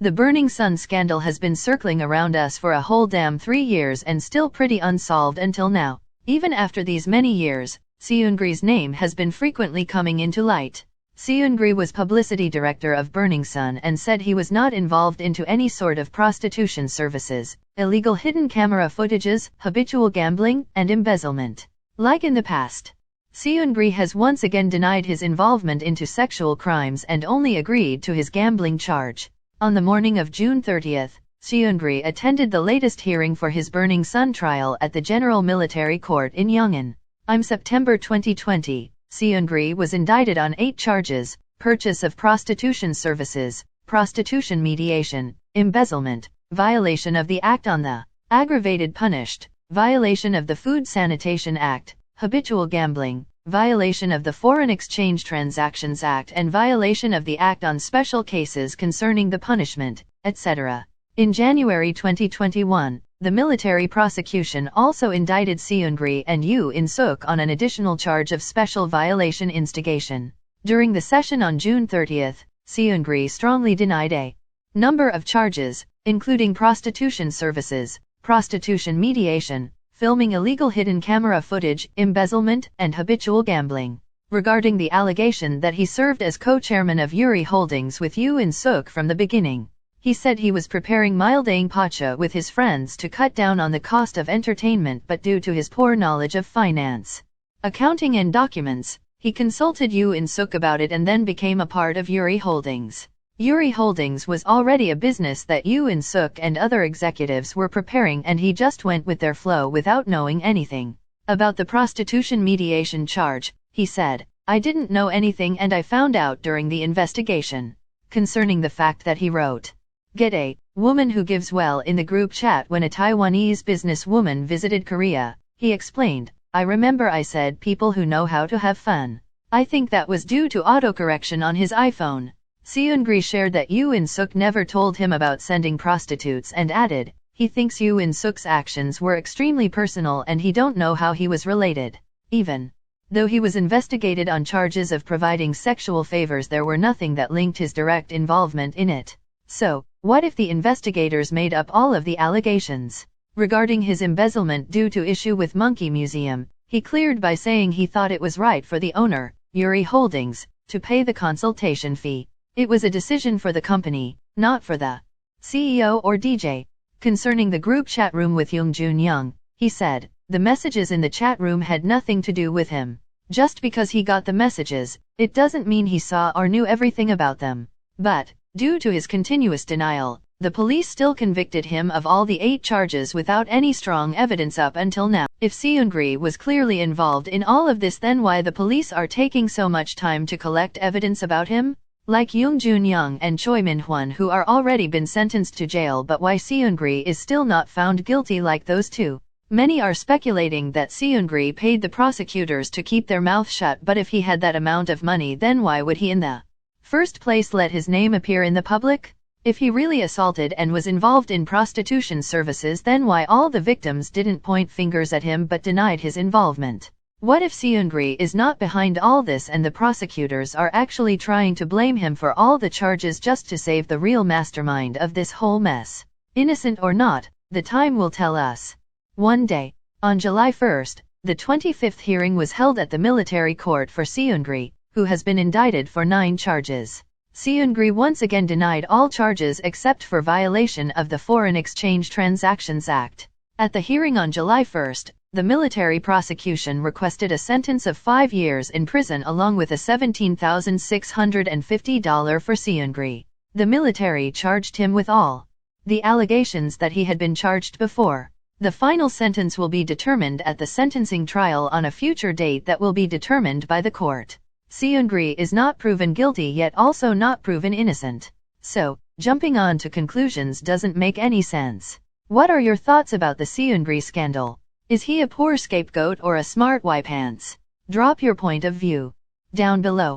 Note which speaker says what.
Speaker 1: The Burning Sun scandal has been circling around us for a whole damn 3 years and still pretty unsolved until now. Even after these many years, Seungri's name has been frequently coming into light. Seungri was publicity director of Burning Sun and said he was not involved into any sort of prostitution services, illegal hidden camera footages, habitual gambling, and embezzlement. Like in the past, Seungri has once again denied his involvement into sexual crimes and only agreed to his gambling charge. On the morning of June 30th, Seungri attended the latest hearing for his Burning Sun trial at the General Military Court in Yongin. In September 2020, Seungri was indicted on 8 charges: purchase of prostitution services, prostitution mediation, embezzlement, violation of the Act on the Aggravated Punished, violation of the Food Sanitation Act, habitual gambling, violation of the Foreign Exchange Transactions Act and violation of the Act on Special Cases Concerning the Punishment, etc. In January 2021, the military prosecution also indicted Seungri and Yoo In-suk on an additional charge of special violation instigation. During the session on June 30th, Seungri strongly denied a number of charges, including prostitution services, prostitution mediation, filming illegal hidden camera footage, embezzlement, and habitual gambling. Regarding the allegation that he served as co-chairman of Uri Holdings with Yoo In-suk from the beginning, he said he was preparing mildaing pacha with his friends to cut down on the cost of entertainment, but due to his poor knowledge of finance, accounting and documents, he consulted Yoo In-suk about it and then became a part of Uri Holdings. Uri Holdings was already a business that Yoo In-suk and other executives were preparing, and he just went with their flow without knowing anything. About the prostitution mediation charge, he said, "I didn't know anything and I found out during the investigation." Concerning the fact that he wrote, "Get a woman who gives well" in the group chat when a Taiwanese businesswoman visited Korea, he explained, "I remember I said people who know how to have fun. I think that was due to autocorrection on his iPhone." Seungri shared that Yoo In-suk never told him about sending prostitutes and added, he thinks Yoo In-suk's actions were extremely personal and he don't know how he was related. Even though he was investigated on charges of providing sexual favors, there were nothing that linked his direct involvement in it. So, what if the investigators made up all of the allegations? Regarding his embezzlement due to issue with Monkey Museum, he cleared by saying he thought it was right for the owner, Uri Holdings, to pay the consultation fee. It was a decision for the company, not for the CEO or DJ. Concerning the group chat room with Young Jun Young, he said, "The messages in the chat room had nothing to do with him. Just because he got the messages, it doesn't mean he saw or knew everything about them." But, due to his continuous denial, the police still convicted him of all the 8 charges without any strong evidence up until now. If Seungri was clearly involved in all of this, then why the police are taking so much time to collect evidence about him? Like Young Jun Young and Choi Min-hwan, who are already been sentenced to jail, but why Seungri is still not found guilty like those two? Many are speculating that Seungri paid the prosecutors to keep their mouth shut, but if he had that amount of money, then why would he in the first place let his name appear in the public? If he really assaulted and was involved in prostitution services, then why all the victims didn't point fingers at him but denied his involvement? What if Seungri is not behind all this and the prosecutors are actually trying to blame him for all the charges just to save the real mastermind of this whole mess? Innocent or not, the time will tell us. One day, on July 1st, the 25th hearing was held at the military court for Seungri, who has been indicted for 9 charges. Seungri once again denied all charges except for violation of the Foreign Exchange Transactions Act. At the hearing on July 1st, the military prosecution requested a sentence of 5 years in prison along with a $17,650 for Seungri. The military charged him with all the allegations that he had been charged before. The final sentence will be determined at the sentencing trial on a future date that will be determined by the court. Seungri is not proven guilty yet also not proven innocent. So, jumping on to conclusions doesn't make any sense. What are your thoughts about the Seungri scandal? Is he a poor scapegoat or a smart wipe pants? Drop your point of view down below.